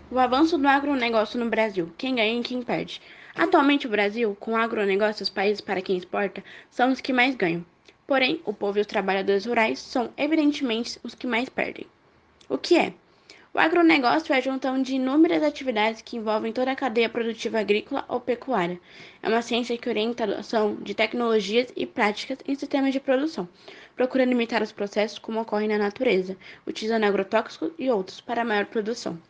O avanço do agronegócio no Brasil, quem ganha e quem perde. Atualmente, o Brasil, com o agronegócio, os países para quem exporta são os que mais ganham. Porém, o povo e os trabalhadores rurais são, evidentemente, os que mais perdem. O que é? O agronegócio é a junção de inúmeras atividades que envolvem toda a cadeia produtiva agrícola ou pecuária. É uma ciência que orienta a adoção de tecnologias e práticas em sistemas de produção, procurando imitar os processos como ocorrem na natureza, utilizando agrotóxicos e outros para maior produção.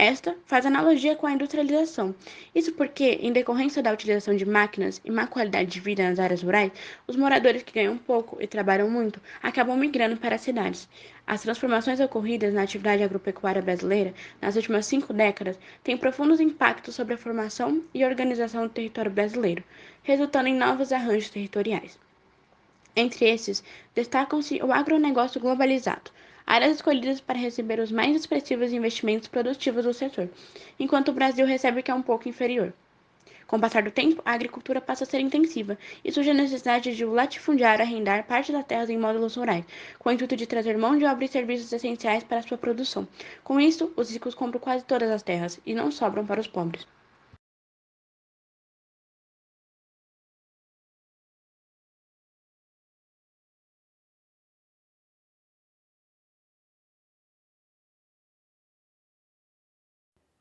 Esta faz analogia com a industrialização. Isso porque, em decorrência da utilização de máquinas e má qualidade de vida nas áreas rurais, os moradores que ganham pouco e trabalham muito acabam migrando para as cidades. As transformações ocorridas na atividade agropecuária brasileira nas últimas 5 décadas têm profundos impactos sobre a formação e organização do território brasileiro, resultando em novos arranjos territoriais. Entre esses, destacam-se o agronegócio globalizado, áreas escolhidas para receber os mais expressivos investimentos produtivos do setor, enquanto o Brasil recebe o que é um pouco inferior. Com o passar do tempo, a agricultura passa a ser intensiva e surge a necessidade de o latifundiário arrendar parte das terras em módulos rurais, com o intuito de trazer mão de obra e serviços essenciais para a sua produção. Com isso, os ricos compram quase todas as terras e não sobram para os pobres.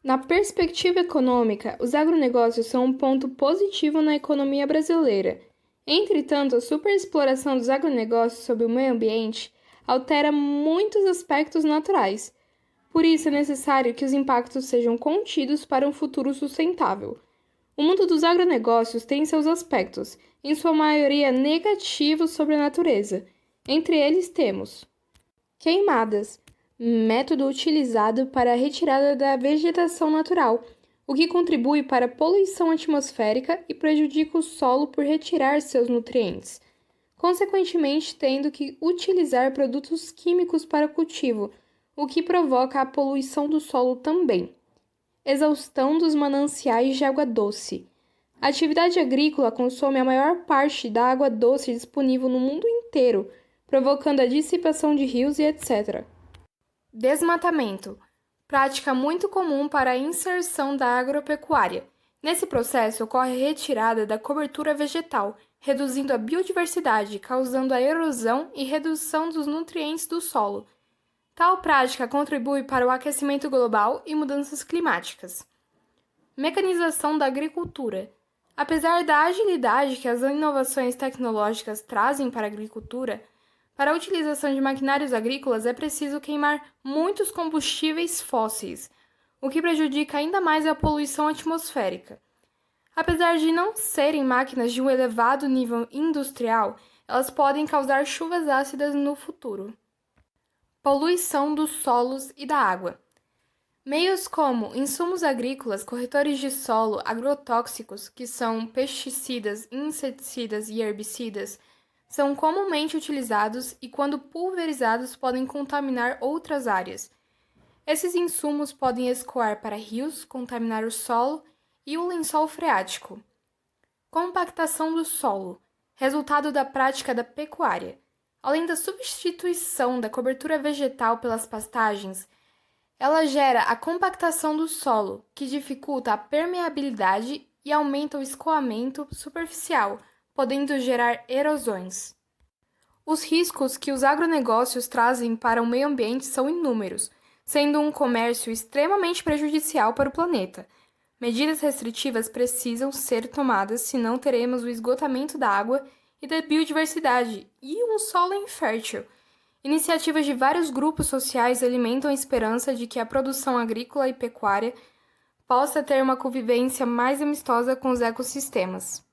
Na perspectiva econômica, os agronegócios são um ponto positivo na economia brasileira. Entretanto, a superexploração dos agronegócios sobre o meio ambiente altera muitos aspectos naturais. Por isso, é necessário que os impactos sejam contidos para um futuro sustentável. O mundo dos agronegócios tem seus aspectos, em sua maioria negativos sobre a natureza. Entre eles temos queimadas, método utilizado para a retirada da vegetação natural, o que contribui para a poluição atmosférica e prejudica o solo por retirar seus nutrientes, consequentemente tendo que utilizar produtos químicos para o cultivo, o que provoca a poluição do solo também. Exaustão dos mananciais de água doce. A atividade agrícola consome a maior parte da água doce disponível no mundo inteiro, provocando a dissipação de rios e etc. Desmatamento. Prática muito comum para a inserção da agropecuária. Nesse processo ocorre a retirada da cobertura vegetal, reduzindo a biodiversidade, causando a erosão e redução dos nutrientes do solo. Tal prática contribui para o aquecimento global e mudanças climáticas. Mecanização da agricultura. Apesar da agilidade que as inovações tecnológicas trazem para a agricultura, para a utilização de maquinários agrícolas é preciso queimar muitos combustíveis fósseis, o que prejudica ainda mais a poluição atmosférica. Apesar de não serem máquinas de um elevado nível industrial, elas podem causar chuvas ácidas no futuro. Poluição dos solos e da água. Meios como insumos agrícolas, corretores de solo, agrotóxicos, que são pesticidas, inseticidas e herbicidas, são comumente utilizados e, quando pulverizados, podem contaminar outras áreas. Esses insumos podem escoar para rios, contaminar o solo e o lençol freático. Compactação do solo, resultado da prática da pecuária. Além da substituição da cobertura vegetal pelas pastagens, ela gera a compactação do solo, que dificulta a permeabilidade e aumenta o escoamento superficial, podendo gerar erosões. Os riscos que os agronegócios trazem para o meio ambiente são inúmeros, sendo um comércio extremamente prejudicial para o planeta. Medidas restritivas precisam ser tomadas, senão teremos o esgotamento da água e da biodiversidade e um solo infértil. Iniciativas de vários grupos sociais alimentam a esperança de que a produção agrícola e pecuária possa ter uma convivência mais amistosa com os ecossistemas.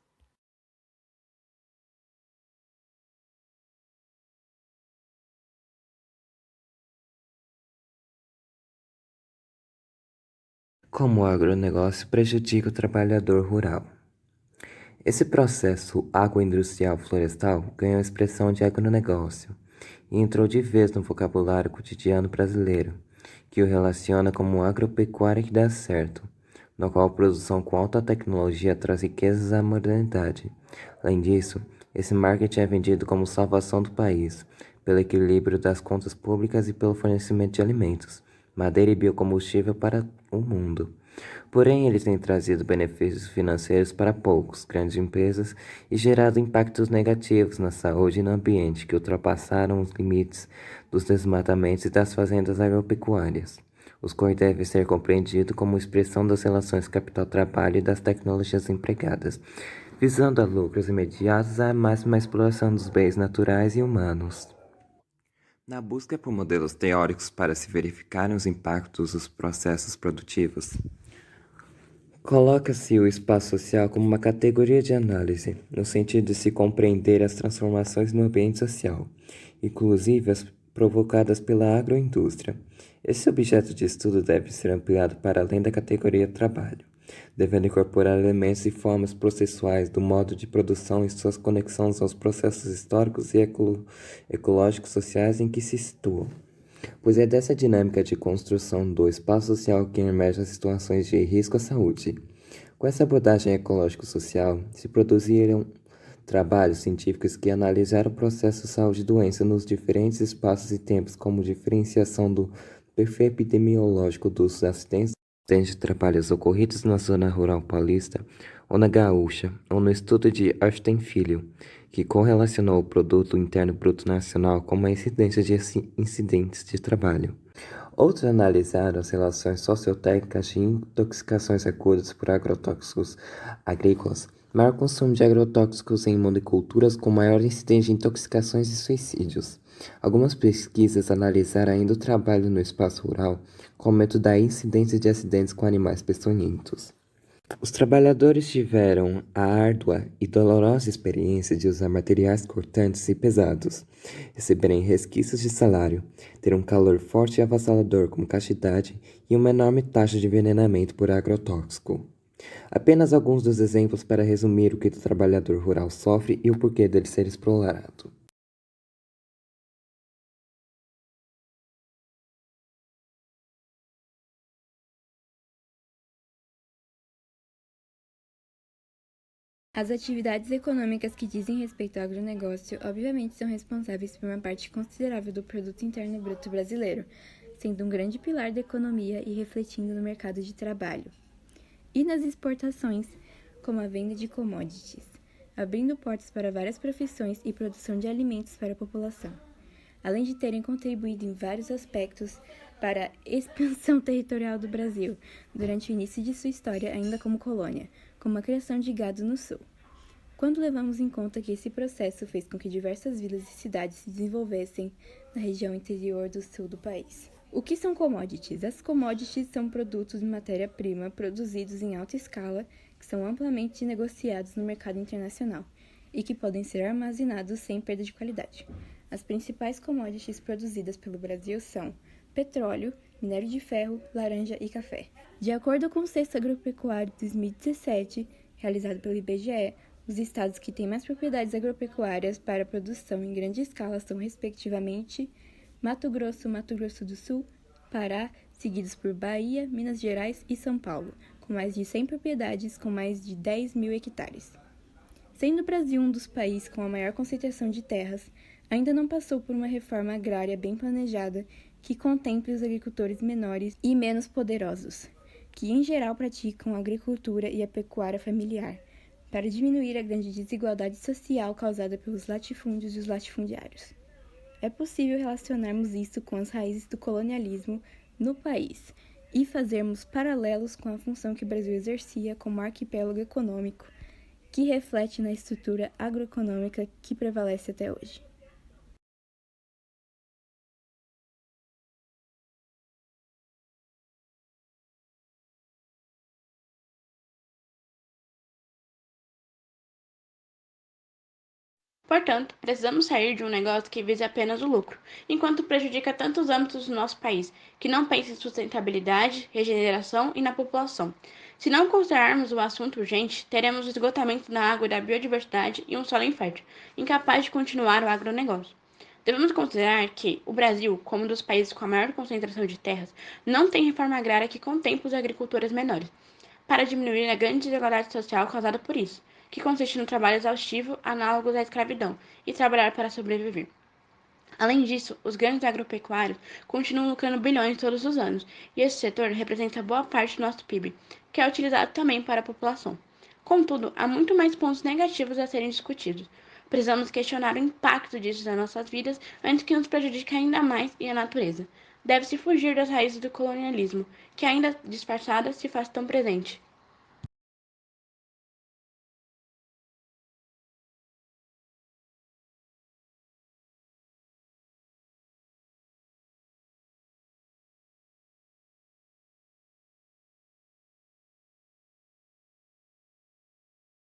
Como o agronegócio prejudica o trabalhador rural. Esse processo agroindustrial florestal ganhou a expressão de agronegócio e entrou de vez no vocabulário cotidiano brasileiro, que o relaciona como agropecuária que dá certo, no qual a produção com alta tecnologia traz riquezas à modernidade. Além disso, esse marketing é vendido como salvação do país, pelo equilíbrio das contas públicas e pelo fornecimento de alimentos, madeira e biocombustível para o mundo. Porém, ele tem trazido benefícios financeiros para poucos grandes empresas e gerado impactos negativos na saúde e no ambiente que ultrapassaram os limites dos desmatamentos e das fazendas agropecuárias, os quais devem ser compreendidos como expressão das relações capital-trabalho e das tecnologias empregadas, visando a lucros imediatos à máxima exploração dos bens naturais e humanos. Na busca por modelos teóricos para se verificarem os impactos dos processos produtivos, coloca-se o espaço social como uma categoria de análise, no sentido de se compreender as transformações no ambiente social, inclusive as provocadas pela agroindústria. Esse objeto de estudo deve ser ampliado para além da categoria trabalho, devendo incorporar elementos e formas processuais do modo de produção e suas conexões aos processos históricos e ecológicos sociais em que se situam, pois é dessa dinâmica de construção do espaço social que emergem as situações de risco à saúde. Com essa abordagem ecológico-social, se produziram trabalhos científicos que analisaram o processo saúde e doença nos diferentes espaços e tempos, como diferenciação do perfil epidemiológico dos acidentes de trabalhos ocorridos na zona rural paulista ou na gaúcha, ou no estudo de Einstein Filho, que correlacionou o produto interno bruto nacional com a incidência de incidentes de trabalho. Outros analisaram as relações sociotécnicas de intoxicações agudas por agrotóxicos agrícolas, maior consumo de agrotóxicos em monoculturas com maior incidência de intoxicações e suicídios. Algumas pesquisas analisaram ainda o trabalho no espaço rural com aumento da incidência de acidentes com animais peçonhentos. Os trabalhadores tiveram a árdua e dolorosa experiência de usar materiais cortantes e pesados, receberem resquícios de salário, ter um calor forte e avassalador como castidade e uma enorme taxa de envenenamento por agrotóxico. Apenas alguns dos exemplos para resumir o que o trabalhador rural sofre e o porquê dele ser explorado. As atividades econômicas que dizem respeito ao agronegócio, obviamente, são responsáveis por uma parte considerável do produto interno bruto brasileiro, sendo um grande pilar da economia e refletindo no mercado de trabalho. E nas exportações, como a venda de commodities, abrindo portas para várias profissões e produção de alimentos para a população, além de terem contribuído em vários aspectos para a expansão territorial do Brasil, durante o início de sua história ainda como colônia, como a criação de gado no sul. Quando levamos em conta que esse processo fez com que diversas vilas e cidades se desenvolvessem na região interior do sul do país. O que são commodities? As commodities são produtos de matéria-prima produzidos em alta escala que são amplamente negociados no mercado internacional e que podem ser armazenados sem perda de qualidade. As principais commodities produzidas pelo Brasil são petróleo, minério de ferro, laranja e café. De acordo com o Censo Agropecuário de 2017, realizado pelo IBGE, os estados que têm mais propriedades agropecuárias para produção em grande escala são, respectivamente, Mato Grosso do Sul, Pará, seguidos por Bahia, Minas Gerais e São Paulo, com mais de 100 propriedades com mais de 10 mil hectares. Sendo o Brasil um dos países com a maior concentração de terras, ainda não passou por uma reforma agrária bem planejada que contemple os agricultores menores e menos poderosos, que em geral praticam a agricultura e a pecuária familiar, para diminuir a grande desigualdade social causada pelos latifúndios e os latifundiários. É possível relacionarmos isso com as raízes do colonialismo no país e fazermos paralelos com a função que o Brasil exercia como arquipélago econômico, que reflete na estrutura agroeconômica que prevalece até hoje. Portanto, precisamos sair de um negócio que vise apenas o lucro, enquanto prejudica tantos âmbitos do nosso país, que não pensa em sustentabilidade, regeneração e na população. Se não considerarmos o assunto urgente, teremos o esgotamento da água e da biodiversidade e um solo infértil, incapaz de continuar o agronegócio. Devemos considerar que o Brasil, como um dos países com a maior concentração de terras, não tem reforma agrária que contemple os agricultores menores, para diminuir a grande desigualdade social causada por isso, que consiste no trabalho exaustivo análogo à escravidão, e trabalhar para sobreviver. Além disso, os grandes agropecuários continuam lucrando bilhões todos os anos, e esse setor representa boa parte do nosso PIB, que é utilizado também para a população. Contudo, há muito mais pontos negativos a serem discutidos. Precisamos questionar o impacto disso nas nossas vidas antes que nos prejudique ainda mais e a natureza. Deve-se fugir das raízes do colonialismo, que ainda disfarçada se faz tão presente.